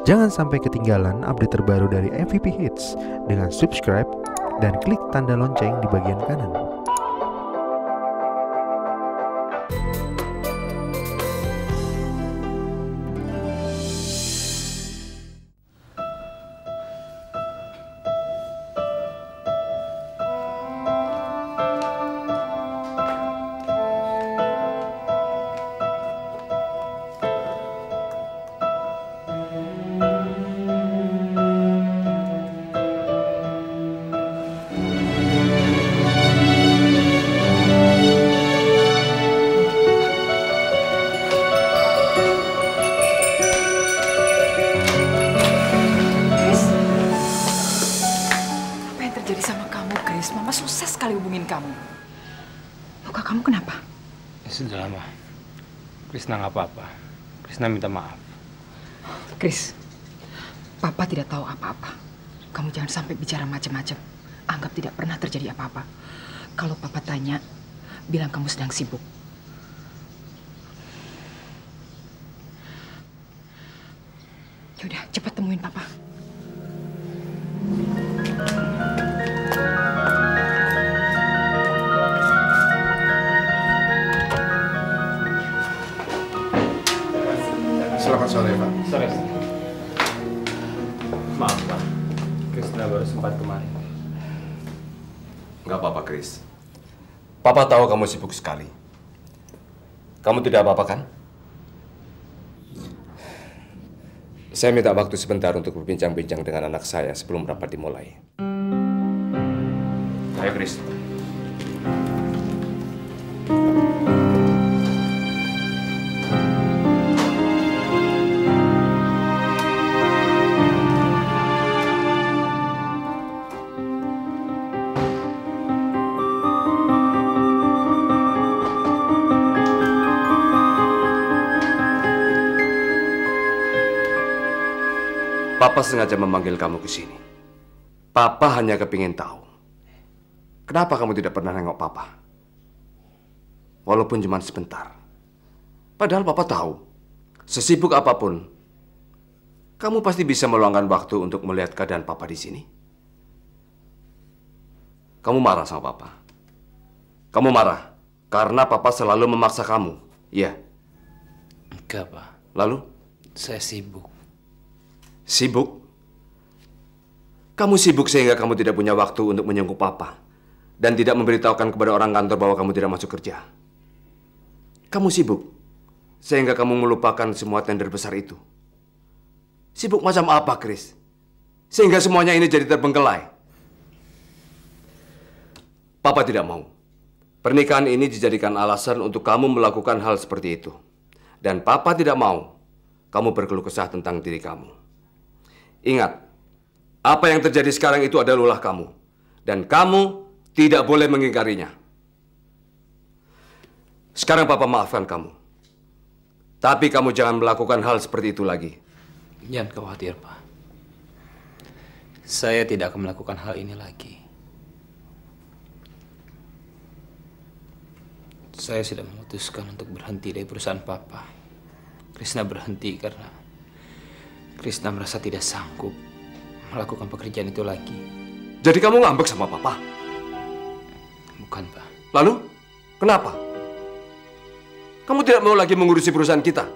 Jangan sampai ketinggalan update terbaru dari MVP Hits dengan subscribe dan klik tanda lonceng di bagian kanan. Mama susah sekali hubungin kamu. Luka kamu kenapa? Ya sudah lama. Krisna nggak apa-apa. Krisna minta maaf. Kris, Papa tidak tahu apa-apa. Kamu jangan sampai bicara macam-macam. Anggap tidak pernah terjadi apa-apa. Kalau Papa tanya, bilang kamu sedang sibuk. Yaudah, cepat temuin Papa. Selamat sore, Pak. Sore. Maaf, Pak. Krisna baru sempat kemarin. Nggak apa-apa, Kris. Papa tahu kamu sibuk sekali. Kamu tidak apa-apa, kan? Saya minta waktu sebentar untuk berbincang-bincang dengan anak saya sebelum rapat dimulai. Ayo, Kris. Papa sengaja memanggil kamu ke sini. Papa hanya kepingin tahu, kenapa kamu tidak pernah nengok Papa? Walaupun cuma sebentar. Padahal Papa tahu, sesibuk apapun, kamu pasti bisa meluangkan waktu untuk melihat keadaan Papa di sini. Kamu marah sama Papa. Kamu marah karena Papa selalu memaksa kamu, iya? Enggak, Pak. Lalu? Saya sibuk. Sibuk? Kamu sibuk sehingga kamu tidak punya waktu untuk menjenguk Papa dan tidak memberitahukan kepada orang kantor bahwa kamu tidak masuk kerja. Kamu sibuk sehingga kamu melupakan semua tender besar itu. Sibuk macam apa, Kris? Sehingga semuanya ini jadi terbengkelai. Papa tidak mau. Pernikahan ini dijadikan alasan untuk kamu melakukan hal seperti itu. Dan Papa tidak mau kamu berkeluh kesah tentang diri kamu. Ingat, apa yang terjadi sekarang itu adalah ulah kamu. Dan kamu tidak boleh mengingkarinya. Sekarang Papa maafkan kamu. Tapi kamu jangan melakukan hal seperti itu lagi. Jangan khawatir, Pak. Saya tidak akan melakukan hal ini lagi. Saya sudah memutuskan untuk berhenti dari perusahaan Papa. Krisna berhenti karena Krisna merasa tidak sanggup melakukan pekerjaan itu lagi. Jadi kamu ngambek sama Papa? Bukan, Pak. Lalu, kenapa? Kamu tidak mau lagi mengurusi perusahaan kita?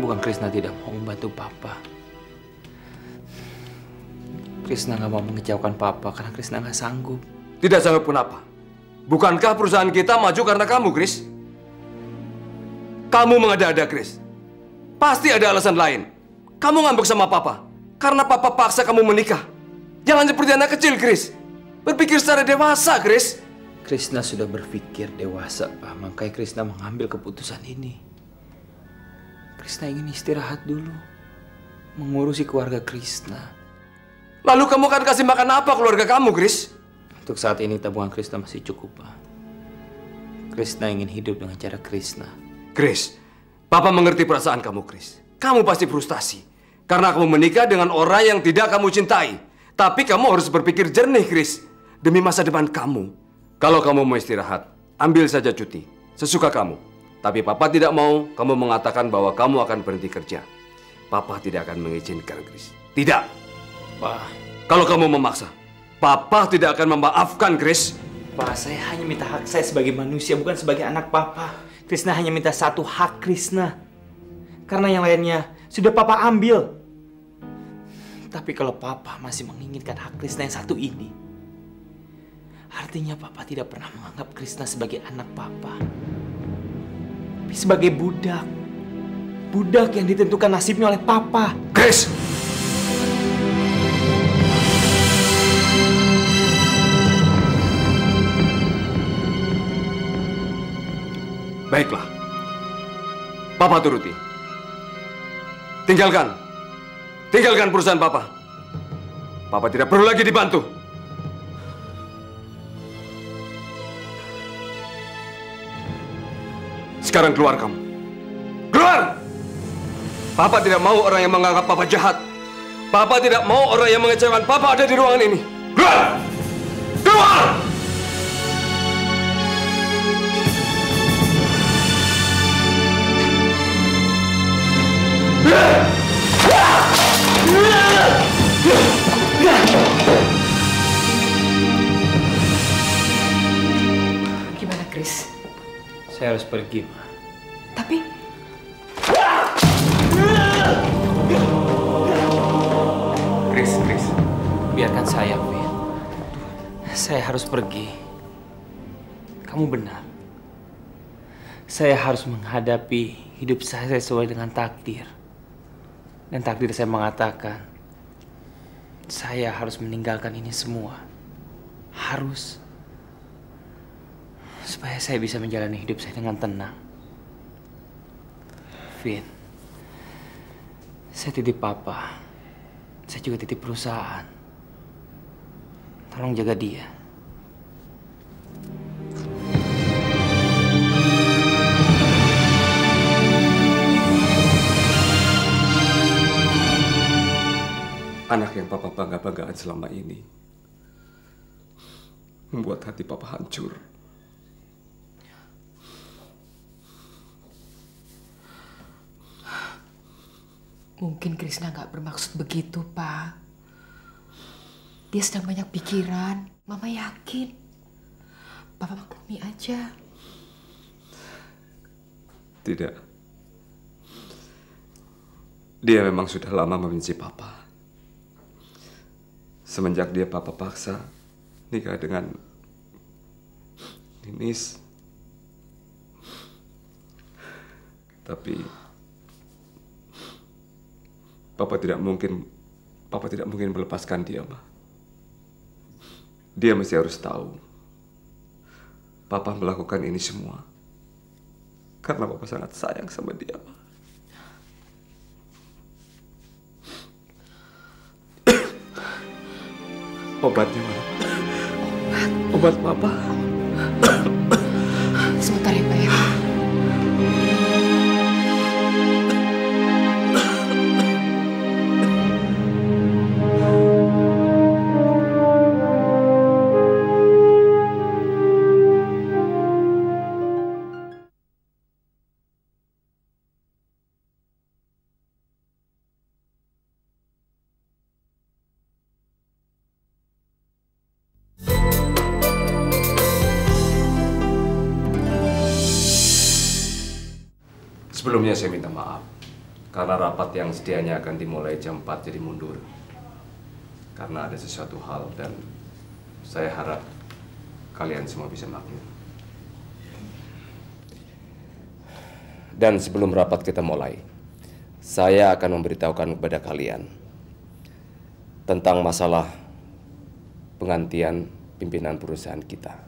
Bukan Krisna tidak mau membantu Papa. Krisna nggak mau mengecewakan Papa karena Krisna nggak sanggup. Tidak sanggup kenapa? Bukankah perusahaan kita maju karena kamu, Kris? Kamu mengada-ada, Kris. Pasti ada alasan lain. Kamu ngambek sama Papa karena Papa paksa kamu menikah. Jangan seperti anak kecil, Kris. Berpikir secara dewasa, Kris. Krisna sudah berpikir dewasa, Pak. Makanya Krisna mengambil keputusan ini. Krisna ingin istirahat dulu. Mengurusi keluarga Krisna. Lalu kamu akan kasih makan apa keluarga kamu, Kris? Untuk saat ini tabungan Krisna masih cukup, Pak. Krisna ingin hidup dengan cara Krisna. Kris, Papa mengerti perasaan kamu, Kris. Kamu pasti frustasi karena kamu menikah dengan orang yang tidak kamu cintai. Tapi kamu harus berpikir jernih, Kris. Demi masa depan kamu. Kalau kamu mau istirahat, ambil saja cuti. Sesuka kamu. Tapi Papa tidak mau kamu mengatakan bahwa kamu akan berhenti kerja. Papa tidak akan mengizinkan, Chris. Tidak. Pak. Kalau kamu memaksa, Papa tidak akan memaafkan, Chris. Pak, saya hanya minta hak saya sebagai manusia, bukan sebagai anak Papa. Krishna hanya minta satu hak Krishna. Karena yang lainnya sudah Papa ambil. Tapi kalau Papa masih menginginkan hak Krishna yang satu ini, artinya Papa tidak pernah menganggap Krishna sebagai anak Papa. Tapi sebagai budak. Budak yang ditentukan nasibnya oleh Papa. Chris! Baiklah. Papa turuti. Tinggalkan perusahaan Papa. Papa tidak perlu lagi dibantu. Sekarang keluar kamu. Keluar! Papa tidak mau orang yang menganggap Papa jahat. Papa tidak mau orang yang mengecewakan Papa ada di ruangan ini. Keluar! Keluar! Gimana, Chris? Saya harus pergi, Ma. Tapi Chris, biarkan saya, Vin. Saya harus pergi. Kamu benar. Saya harus menghadapi hidup saya sesuai dengan takdir. Dan takdir saya mengatakan, saya harus meninggalkan ini semua. Harus. Supaya saya bisa menjalani hidup saya dengan tenang. Vin, saya titip Papa. Saya juga titip perusahaan. Tolong jaga dia. Anak yang Papa bangga-banggaan selama ini membuat hati Papa hancur. mungkin Krishna nggak bermaksud begitu, Pak. Dia sedang banyak pikiran. Mama yakin. Papa maklumi aja. Tidak. Dia memang sudah lama membenci Papa. Semenjak dia Papa paksa nikah dengan Ninis. Tapi Papa tidak mungkin melepaskan dia, Ma. Dia mesti harus tahu Papa melakukan ini semua karena Papa sangat sayang sama dia, Ma. Obatnya mana? Obat Papa. Sebentar ya, Pak ya. Sebelumnya saya minta maaf karena rapat yang sedianya akan dimulai jam 4 jadi mundur. Karena ada sesuatu hal dan saya harap kalian semua bisa maklum. Dan sebelum rapat kita mulai, saya akan memberitahukan kepada kalian tentang masalah penggantian pimpinan perusahaan kita.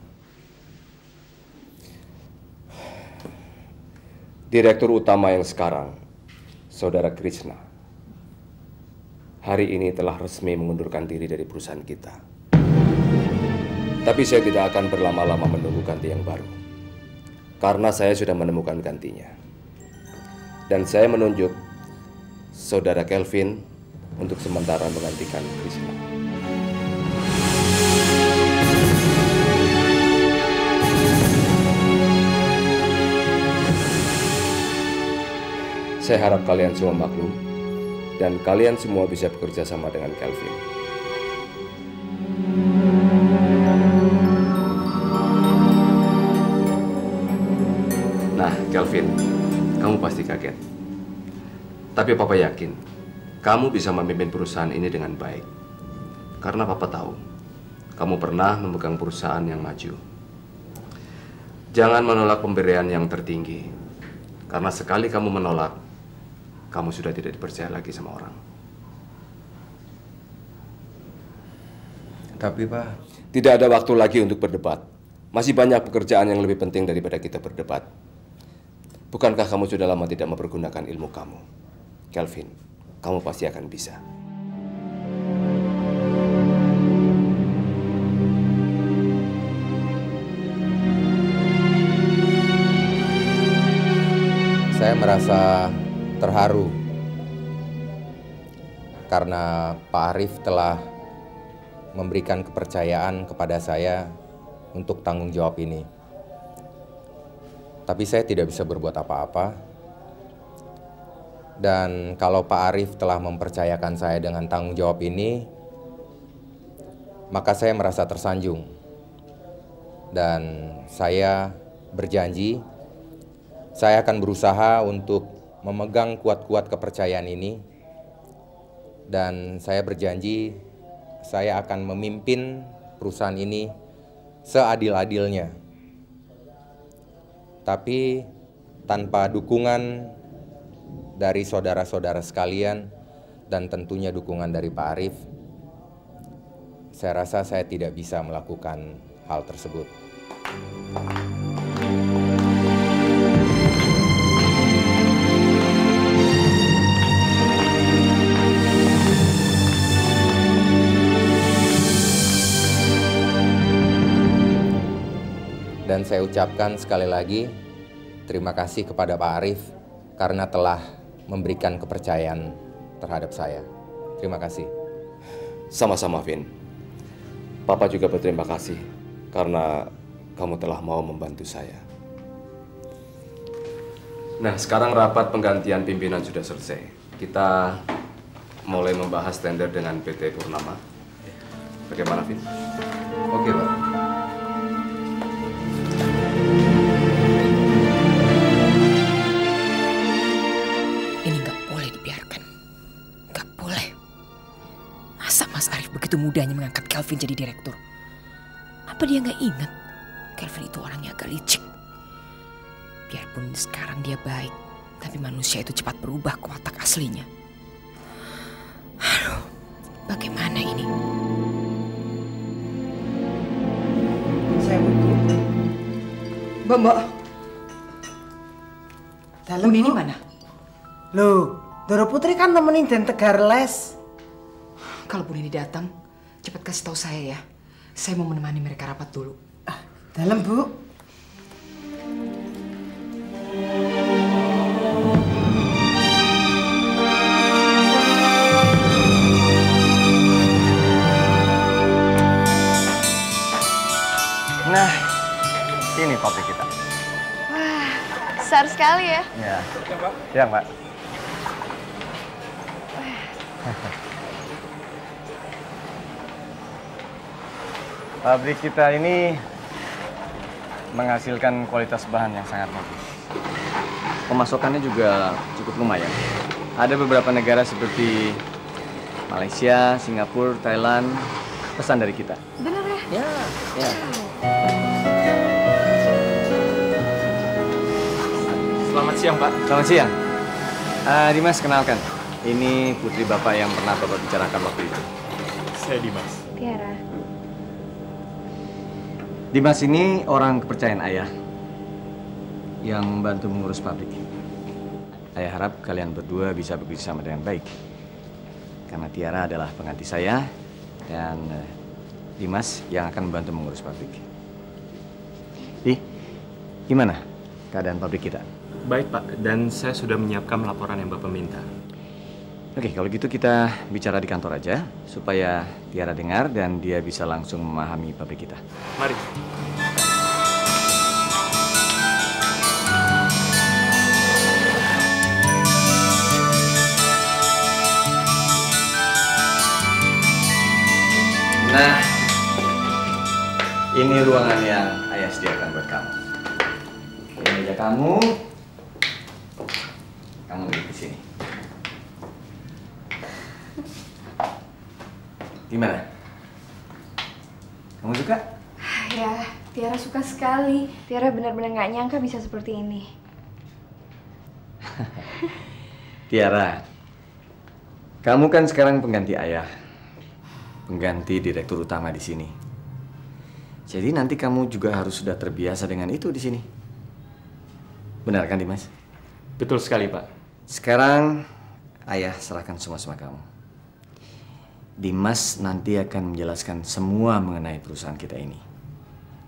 Direktur utama yang sekarang, Saudara Krishna, hari ini telah resmi mengundurkan diri dari perusahaan kita. Tapi saya tidak akan berlama-lama menunggu ganti yang baru, karena saya sudah menemukan gantinya. Dan saya menunjuk Saudara Kelvin untuk sementara menggantikan Krishna. Saya harap kalian semua maklum dan kalian semua bisa bekerja sama dengan Kelvin. Nah, Kelvin, kamu pasti kaget. Tapi Papa yakin, kamu bisa memimpin perusahaan ini dengan baik. Karena Papa tahu, kamu pernah memegang perusahaan yang maju. Jangan menolak pemberian yang tertinggi. Karena sekali kamu menolak, kamu sudah tidak dipercaya lagi sama orang. Tapi Pak, tidak ada waktu lagi untuk berdebat. Masih banyak pekerjaan yang lebih penting daripada kita berdebat. Bukankah kamu sudah lama tidak mempergunakan ilmu kamu? Kelvin, kamu pasti akan bisa. Saya merasa terharu karena Pak Arif telah memberikan kepercayaan kepada saya untuk tanggung jawab ini. Tapi saya tidak bisa berbuat apa-apa. Dan kalau Pak Arif telah mempercayakan saya dengan tanggung jawab ini, maka saya merasa tersanjung. Dan saya berjanji, saya akan berusaha untuk memegang kuat-kuat kepercayaan ini. Dan saya berjanji, saya akan memimpin perusahaan ini seadil-adilnya. Tapi tanpa dukungan dari saudara-saudara sekalian dan tentunya dukungan dari Pak Arif, saya rasa saya tidak bisa melakukan hal tersebut. Dan saya ucapkan sekali lagi terima kasih kepada Pak Arif karena telah memberikan kepercayaan terhadap saya. Terima kasih. Sama-sama, Vin. Papa juga berterima kasih karena kamu telah mau membantu saya. Nah, sekarang rapat penggantian pimpinan sudah selesai. Kita mulai membahas tender dengan PT Purnama. Bagaimana, Vin? Oke, Pak. Begitu mudahnya mengangkat Kelvin jadi direktur. Apa dia nggak ingat? Kelvin itu orangnya agak licik. Biarpun sekarang dia baik, tapi manusia itu cepat berubah ke watak aslinya. Aduh, bagaimana ini? Saya butuh. Mbak. Dalam Bu Nini mana? Loh, Doro Putri kan nemenin Den Tegar les. Kalau Bu Nini datang, cepat kasih tahu saya ya. Saya mau menemani mereka rapat dulu. Dalam, Bu. Nah, ini pabrik kita. Wah, besar sekali ya. Ya, ya Mbak. Pabrik kita ini menghasilkan kualitas bahan yang sangat bagus. Pemasokannya juga cukup lumayan. Ada beberapa negara seperti Malaysia, Singapura, Thailand, pesan dari kita. Bener ya? Ya. Selamat siang, Pak. Selamat siang. Dimas, kenalkan. Ini putri Bapak yang pernah Bapak bicarakan waktu itu. Saya Dimas. Tiara. Dimas ini orang kepercayaan ayah yang membantu mengurus pabrik. Ayah harap kalian berdua bisa bekerja sama dengan baik. Karena Tiara adalah pengganti saya dan Dimas yang akan membantu mengurus pabrik. Gimana keadaan pabrik kita? Baik, Pak. Dan saya sudah menyiapkan laporan yang Bapak minta. Oke, kalau gitu kita bicara di kantor aja supaya Tiara dengar dan dia bisa langsung memahami pabrik kita. Mari. Nah, ini ruangan yang ayah sediakan buat kamu. Ini meja kamu. Kamu duduk di sini. Gimana? Kamu suka? Ya, Tiara suka sekali. Tiara benar-benar nggak nyangka bisa seperti ini. Tiara, kamu kan sekarang pengganti ayah, pengganti direktur utama di sini. Jadi nanti kamu juga harus sudah terbiasa dengan itu di sini. Benar kan, Dimas? Betul sekali, Pak. Sekarang ayah serahkan semua sama kamu. Dimas nanti akan menjelaskan semua mengenai perusahaan kita ini.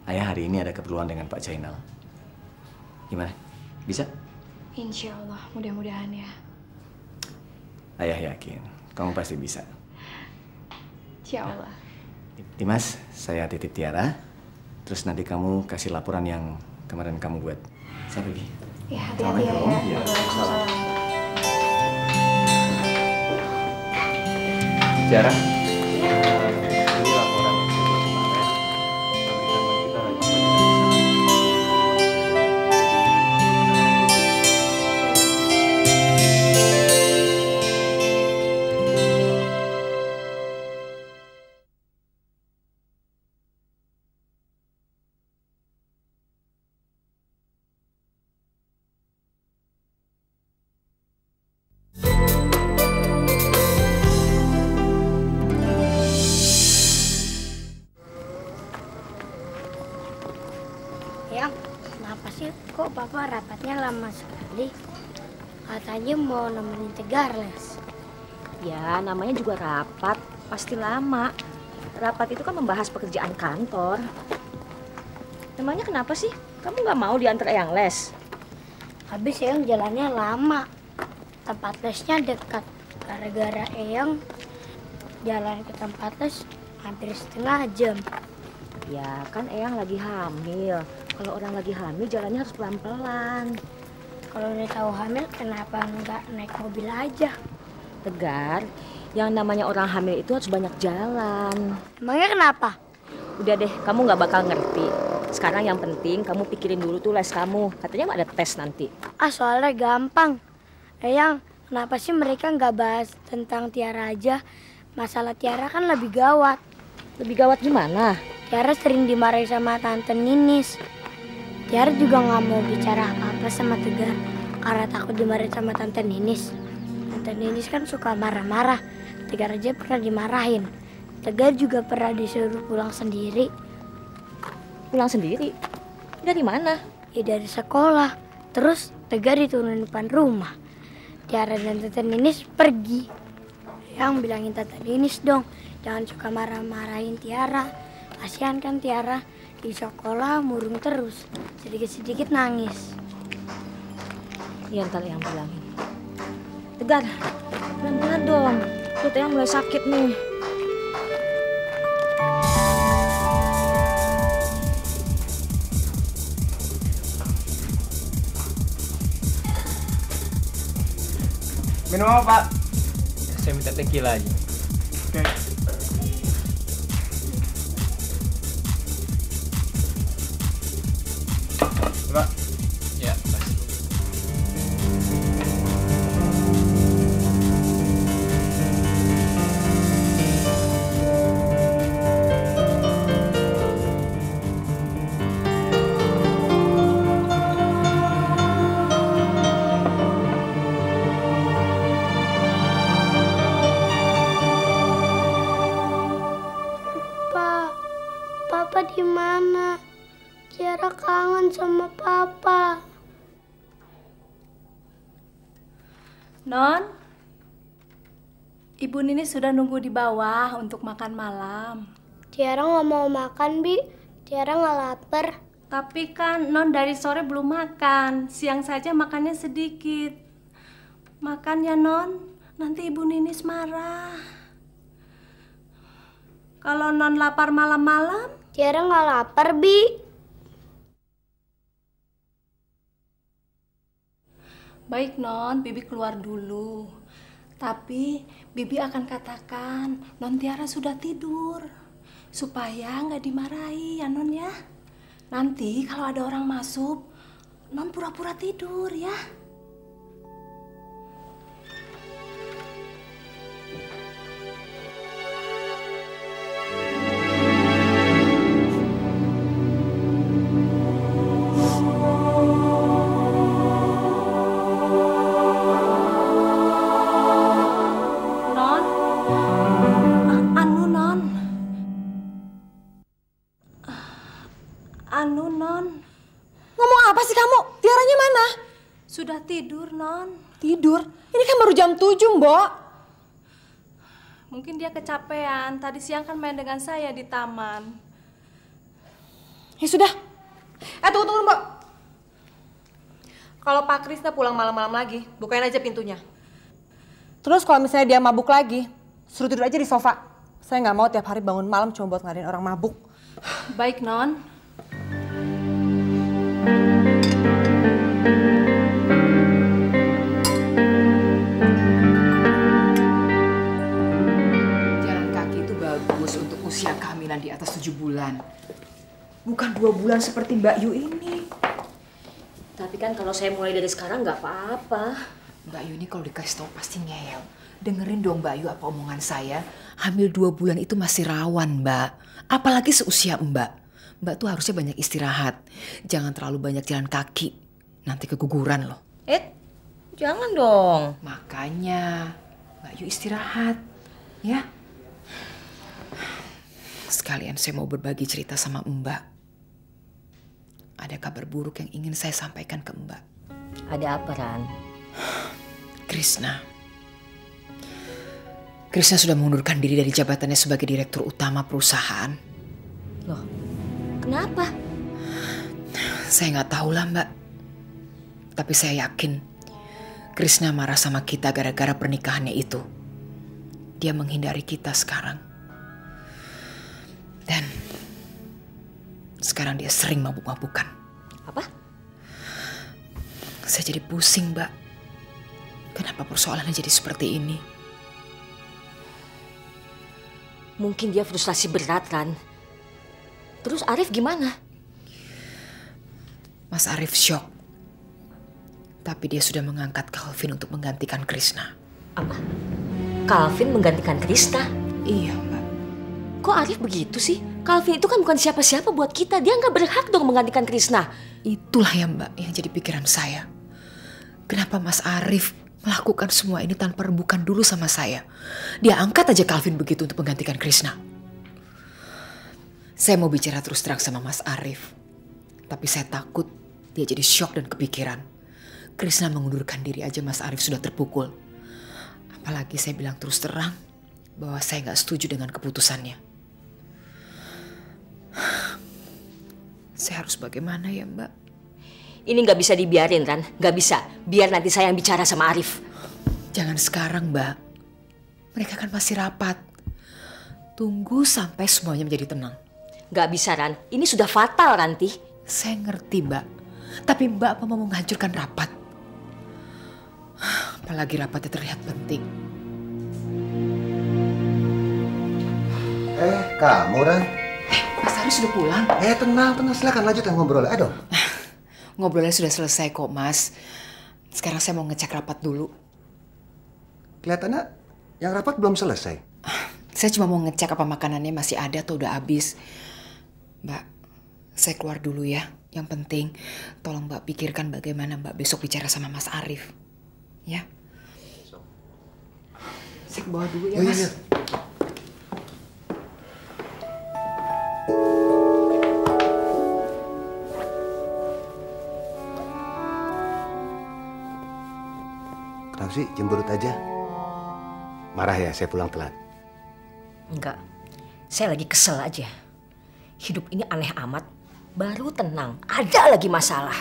Ayah hari ini ada keperluan dengan Pak Jainal. Gimana? Bisa? Insya Allah, mudah-mudahan ya. Ayah yakin, kamu pasti bisa. Insya Allah. Dimas, saya titip Tiara. Terus nanti kamu kasih laporan yang kemarin kamu buat. Saya pergi. Ya, hati-hati ya. Waalaikumsalam. Tiara. Ini laporan yang saya buat kemarin. Pemberitahuan kita lagi Yang, kenapa sih kok Papa rapatnya lama sekali? Katanya mau nemenin Tegar les. Ya, namanya juga rapat, pasti lama. Rapat itu kan membahas pekerjaan kantor. Memangnya kenapa sih? Kamu nggak mau diantar Eyang les? Habis Eyang jalannya lama. Tempat lesnya dekat. Gara-gara Eyang jalan ke tempat les hampir setengah jam. Ya, kan Eyang lagi hamil. Kalau orang lagi hamil jalannya harus pelan-pelan. Kalau udah tahu hamil, kenapa nggak naik mobil aja? Tegar, yang namanya orang hamil itu harus banyak jalan. Emangnya kenapa? Udah deh, kamu nggak bakal ngerti. Sekarang yang penting kamu pikirin dulu tuh les kamu. Katanya ada tes nanti. Soalnya gampang. Eyang, kenapa sih mereka nggak bahas tentang Tiara aja? Masalah Tiara kan lebih gawat. Lebih gawat gimana? Tiara sering dimarahi sama Tante Ninis. Tiara juga nggak mau bicara apa-apa sama Tegar karena takut dimarahi sama Tante Ninis. Tante Ninis kan suka marah-marah. Tegar aja pernah dimarahin. Tegar juga pernah disuruh pulang sendiri. Pulang sendiri? Dari mana? Ya dari sekolah. Terus Tegar diturunin depan rumah. Tiara dan Tante Ninis pergi. Yang bilangin Tante Ninis dong, jangan suka marah-marahin Tiara. Kasihan kan Tiara, di sekolah murung terus, sedikit-sedikit nangis. Iya, ntar yang bilangin. Tegar, pelan-pelan dong. Perut yang mulai sakit nih. Minum apa, Pak? Saya minta tequila aja. Oke. Pak. Ya, makasih. Papa di mana? Tiara kangen sama Papa. Non, Ibu Nini sudah nunggu di bawah untuk makan malam. Tiara nggak mau makan, Bi. Tiara nggak lapar. Tapi kan Non dari sore belum makan. Siang saja makannya sedikit. Makan ya Non, nanti Ibu Ninis marah. Kalau Non lapar malam-malam? Tiara nggak lapar, Bi. Baik Non, Bibi keluar dulu. Tapi Bibi akan katakan Non Tiara sudah tidur. supaya nggak dimarahi ya Non ya. Nanti kalau ada orang masuk, Non pura-pura tidur ya. Sudah tidur, Non. Tidur? Ini kan baru jam 7, Mbok. Mungkin dia kecapean. Tadi siang kan main dengan saya di taman. Ya sudah. Tunggu, Mbok. Kalau Pak Krisna pulang malam-malam lagi, bukain aja pintunya. Terus kalau misalnya dia mabuk lagi, suruh tidur aja di sofa. Saya nggak mau tiap hari bangun malam cuma buat ngadain orang mabuk. Baik, Non. Untuk usia kehamilan di atas 7 bulan. Bukan 2 bulan seperti Mbak Yu ini. Tapi kan kalau saya mulai dari sekarang nggak apa-apa. Mbak Yu ini kalau dikasih tahu pasti ngeyel. Dengerin dong Mbak Yu apa omongan saya. Hamil 2 bulan itu masih rawan, Mbak. Apalagi seusia Mbak. Mbak tuh harusnya banyak istirahat. Jangan terlalu banyak jalan kaki. Nanti keguguran loh. Jangan dong. Makanya Mbak Yu istirahat. Ya. Sekalian saya mau berbagi cerita sama Mbak. Ada kabar buruk yang ingin saya sampaikan ke Mbak. Ada apa, Ran? Krisna sudah mengundurkan diri dari jabatannya sebagai direktur utama perusahaan. Loh, kenapa? Saya nggak tahu lah, Mbak. Tapi saya yakin Krisna marah sama kita gara-gara pernikahannya itu. Dia menghindari kita sekarang. Dan sekarang dia sering mabuk-mabukan. Apa? Saya jadi pusing, Mbak. Kenapa persoalannya jadi seperti ini? Mungkin dia frustasi berat, Ran. Terus Arif gimana? Mas Arif shock. Tapi dia sudah mengangkat Calvin untuk menggantikan Krisna. Apa? Calvin menggantikan Krisna? Iya, Mbak. Kok Arif begitu sih? Calvin itu kan bukan siapa-siapa buat kita. Dia nggak berhak dong menggantikan Krisna. Itulah ya Mbak yang jadi pikiran saya. Kenapa Mas Arif melakukan semua ini tanpa rembukan dulu sama saya? Dia angkat aja Calvin begitu untuk menggantikan Krisna. Saya mau bicara terus terang sama Mas Arif. Tapi saya takut dia jadi shock dan kepikiran. Krisna mengundurkan diri aja Mas Arif sudah terpukul. Apalagi saya bilang terus terang bahwa saya nggak setuju dengan keputusannya. Saya harus bagaimana ya Mbak? Ini nggak bisa dibiarin, Ran. Nggak bisa. Biar nanti saya yang bicara sama Arif. Jangan sekarang, Mbak. Mereka kan masih rapat. Tunggu sampai semuanya menjadi tenang. Nggak bisa, Ran. Ini sudah fatal, Ranti. Saya ngerti, Mbak. Tapi Mbak apa mau menghancurkan rapat? Apalagi rapatnya terlihat penting. Kamu, Ran? Mas Arif sudah pulang? Tenang. Silakan lanjutkan ngobrol. Aduh. Ngobrolnya sudah selesai kok, Mas. Sekarang saya mau ngecek rapat dulu. Kelihatannya yang rapat belum selesai. Saya cuma mau ngecek apa makanannya masih ada atau udah habis. Mbak, saya keluar dulu ya. Yang penting, tolong Mbak pikirkan bagaimana Mbak besok bicara sama Mas Arif. Ya? Saya ke bawah dulu ya, Mas. Iya. Kenapa sih cemberut aja? Marah ya saya pulang telat? Enggak, saya lagi kesel aja. Hidup ini aneh amat, baru tenang, ada lagi masalah.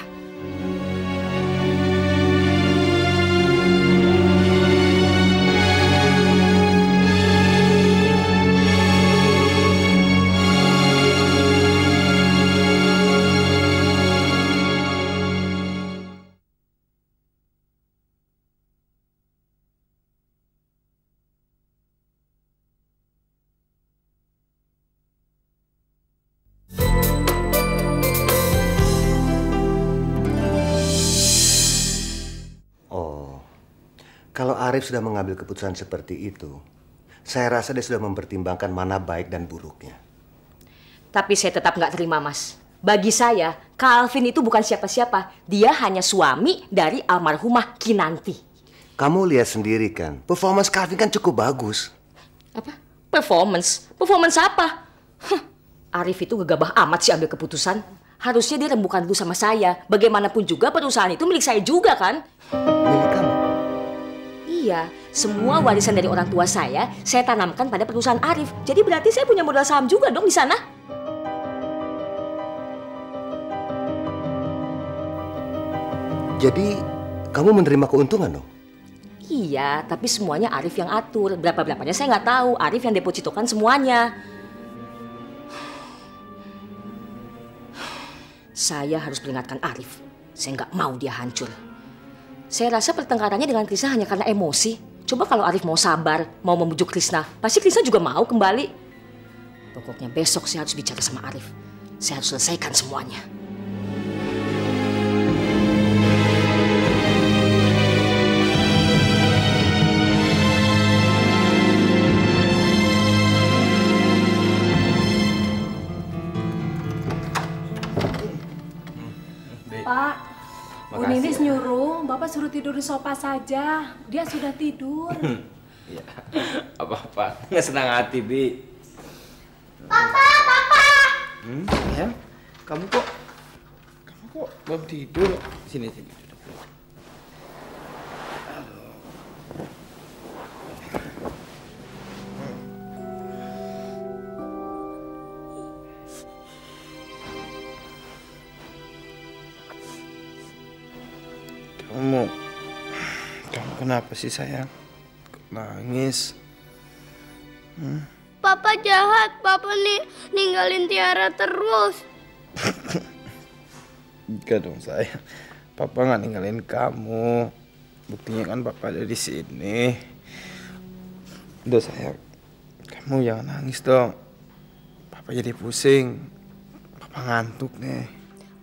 Kalau Arif sudah mengambil keputusan seperti itu, saya rasa dia sudah mempertimbangkan mana baik dan buruknya. Tapi saya tetap nggak terima, Mas. Bagi saya, Calvin itu bukan siapa-siapa. Dia hanya suami dari almarhumah Kinanti. Kamu lihat sendiri kan, performance Calvin kan cukup bagus. Apa? Performance? Performance apa? Arif itu gegabah amat sih ambil keputusan. Harusnya dia rembukan dulu sama saya. Bagaimanapun juga perusahaan itu milik saya juga kan? Milik kamu? Iya, semua warisan dari orang tua saya tanamkan pada perusahaan Arif. Jadi berarti saya punya modal saham juga dong di sana. Jadi, kamu menerima keuntungan dong? Iya, tapi semuanya Arif yang atur. Berapa-berapanya saya nggak tahu. Arif yang depositokan semuanya. Saya harus peringatkan Arif. Saya nggak mau dia hancur. Saya rasa pertengkarannya dengan Krisna hanya karena emosi. Coba kalau Arif mau sabar, mau membujuk Krisna, pasti Krisna juga mau kembali. Pokoknya besok saya harus bicara sama Arif. Saya harus selesaikan semuanya. Pak, Bu Ninis nyuruh Bapak suruh tidur di sofa saja. Dia sudah tidur. Iya, apa-apa. Nggak senang hati, Bi. Papa! Ya, kamu kok belum tidur? Sini. Duduk. Kamu kenapa sih, sayang? Nangis. Papa jahat, Papa ninggalin Tiara terus. Enggak dong, sayang. Papa nggak ninggalin kamu. Buktinya kan Papa ada di sini. Udah, sayang. Kamu jangan nangis dong. Papa jadi pusing. Papa ngantuk nih.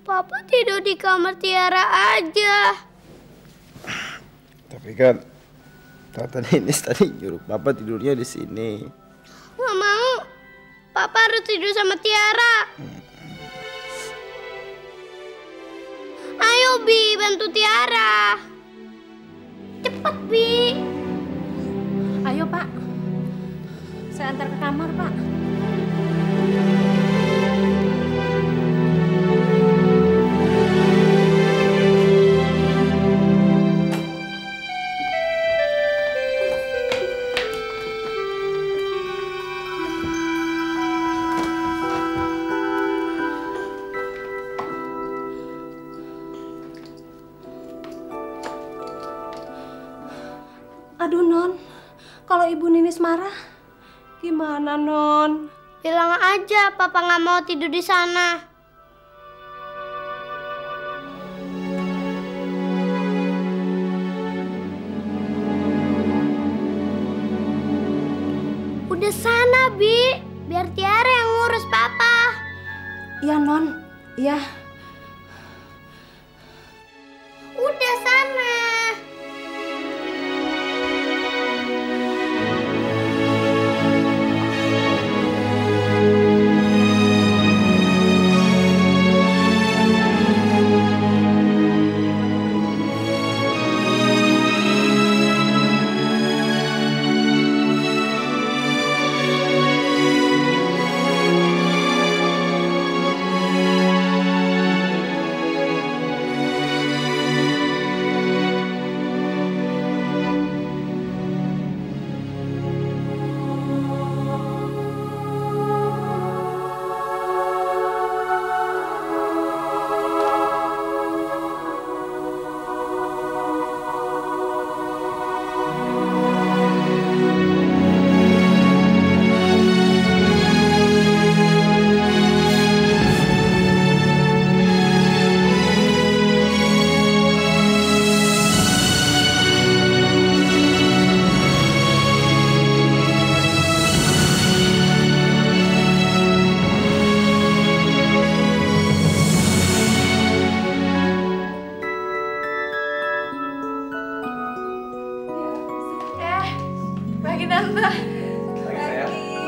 Papa tidur di kamar Tiara aja. Tapi kan Tante Ninis tadi nyuruh Papa tidurnya di sini. Nggak mau. Papa harus tidur sama Tiara. Ayo Bi, bantu Tiara. Cepat Bi. Ayo Pak, saya antar ke kamar Pak. Aduh Non, kalau Ibu Ninis marah, gimana Non? Bilang aja Papa nggak mau tidur di sana. Udah sana Bi, biar Tiara yang ngurus Papa. Iya Non, iya. Udah sana.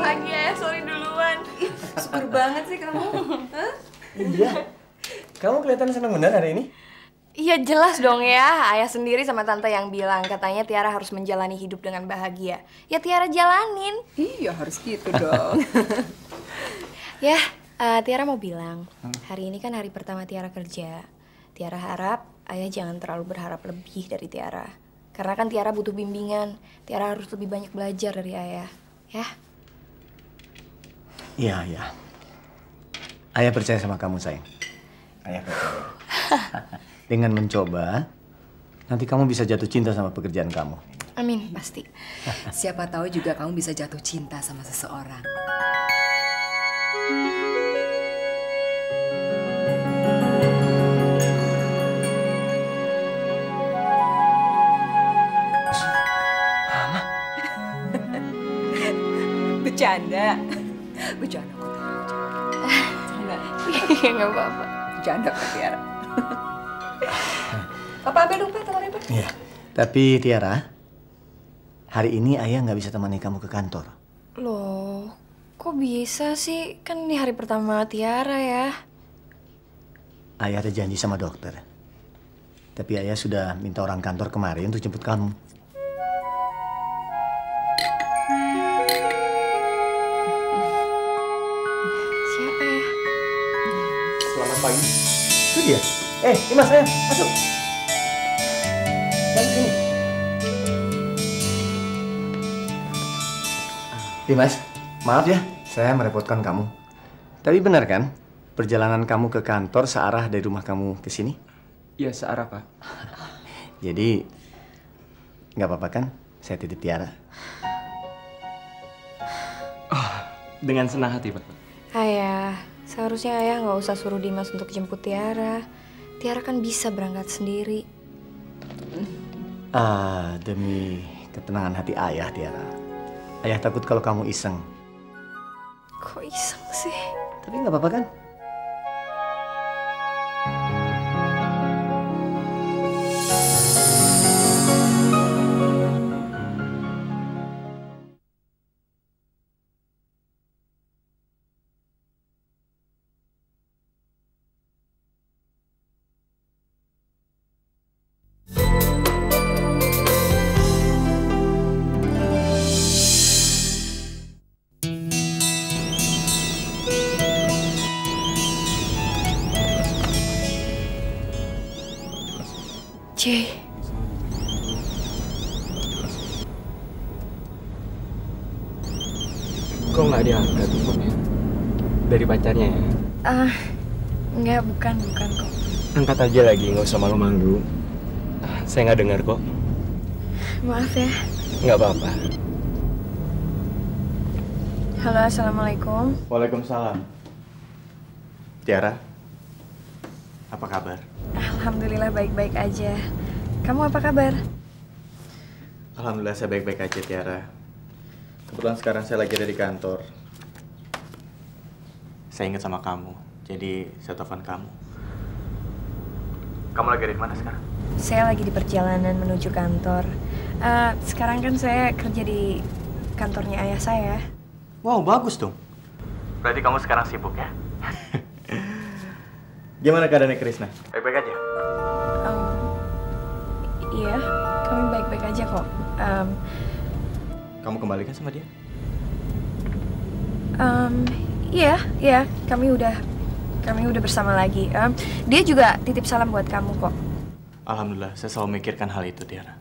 pagi ya, sorry duluan. Syukur banget sih kamu. Hah? Iya. Kamu kelihatan senang benar hari ini? Iya jelas dong ya, ayah sendiri sama tante yang bilang katanya Tiara harus menjalani hidup dengan bahagia. Ya Tiara jalanin. Iya harus gitu dong. Ya, Tiara mau bilang, hari ini kan hari pertama Tiara kerja. Tiara harap ayah jangan terlalu berharap lebih dari Tiara. Karena kan Tiara butuh bimbingan. Tiara harus lebih banyak belajar dari ayah. Ya? Iya, iya. Ayah percaya sama kamu, sayang. Ayah percaya. Dengan mencoba, nanti kamu bisa jatuh cinta sama pekerjaan kamu. Amin, pasti. Siapa tahu juga kamu bisa jatuh cinta sama seseorang. Bercanda. Bercanda kok. Nggak apa-apa. Bercanda kok Tiara. Papa ambil lupa telurnya, Pak. Iya. Tapi Tiara, hari ini ayah nggak bisa temani kamu ke kantor. Loh, kok bisa sih? Kan ini hari pertama Tiara ya. Ayah ada janji sama dokter. Tapi ayah sudah minta orang kantor kemarin untuk jemput kamu. Siapa ya? Selamat pagi. Itu dia. Dimas, ayo masuk. Masuk sini. Dimas, maaf ya, saya merepotkan kamu. Tapi benar kan, perjalanan kamu ke kantor searah dari rumah kamu ke sini? Iya, searah, Pak. Jadi, nggak apa-apa kan? Saya titip Tiara. Oh, dengan senang hati, Pak. Ayah, seharusnya ayah nggak usah suruh Dimas untuk jemput Tiara. Tiara kan bisa berangkat sendiri. Demi ketenangan hati ayah, Tiara. Ayah takut kalau kamu iseng. Kok iseng sih? Tapi nggak apa-apa kan? Jay. Kok nggak diangkat teleponnya? Dari pacarnya ya? Enggak, bukan kok. Angkat aja lagi, nggak usah malu-malu. Saya nggak dengar kok. Maaf ya. Nggak apa-apa. Halo, assalamualaikum. Waalaikumsalam. Tiara, apa kabar? Alhamdulillah baik-baik aja. Kamu apa kabar? Alhamdulillah saya baik-baik aja, Tiara. Kebetulan sekarang saya lagi ada di kantor. Saya ingat sama kamu, jadi saya telepon kamu. Kamu lagi ada di mana sekarang? Saya lagi di perjalanan menuju kantor. Sekarang kan saya kerja di kantornya ayah saya. Wow, bagus dong. Berarti kamu sekarang sibuk ya? Gimana keadaannya Krisna? Baik-baik aja? Iya, kami baik-baik aja kok. Kamu kembalikan sama dia? Iya, kami udah bersama lagi. Dia juga titip salam buat kamu kok. Alhamdulillah, saya selalu memikirkan hal itu, Tiara.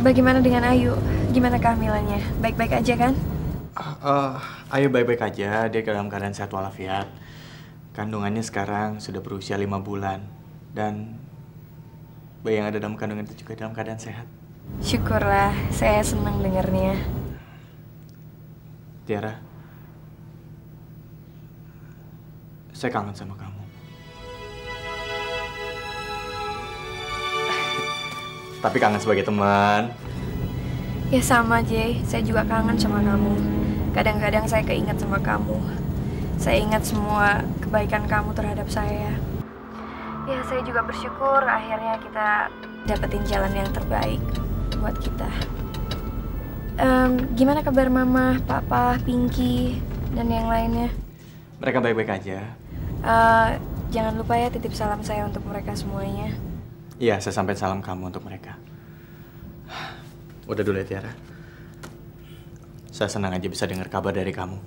Bagaimana dengan Ayu? Gimana kehamilannya? Baik-baik aja kan? Ayu baik-baik aja, dia dalam keadaan sehat walafiat. Kandungannya sekarang sudah berusia 5 bulan. Dan bayi yang ada dalam kandungan itu juga dalam keadaan sehat. Syukurlah, saya senang dengarnya. Tiara, saya kangen sama kamu. Tapi kangen sebagai teman. Ya sama, Jay. Saya juga kangen sama kamu. Kadang-kadang saya keinget sama kamu. Saya ingat semua kebaikan kamu terhadap saya. Ya, saya juga bersyukur akhirnya kita dapetin jalan yang terbaik buat kita. Gimana kabar Mama, Papa, Pinky, dan yang lainnya? Mereka baik-baik aja. Jangan lupa ya titip salam saya untuk mereka semuanya. Iya, saya sampaikan salam kamu untuk mereka. Udah dulu ya Tiara. Saya senang aja bisa dengar kabar dari kamu.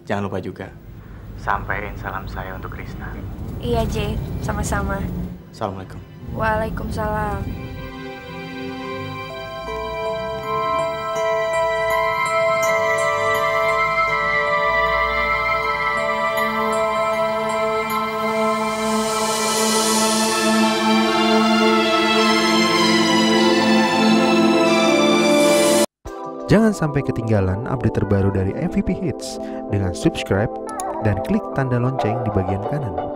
Jangan lupa juga sampaikan salam saya untuk Krisna. Iya Jay, sama-sama. Assalamualaikum. Waalaikumsalam. Jangan sampai ketinggalan update terbaru dari MVP Hits dengan subscribe dan klik tanda lonceng di bagian kanan.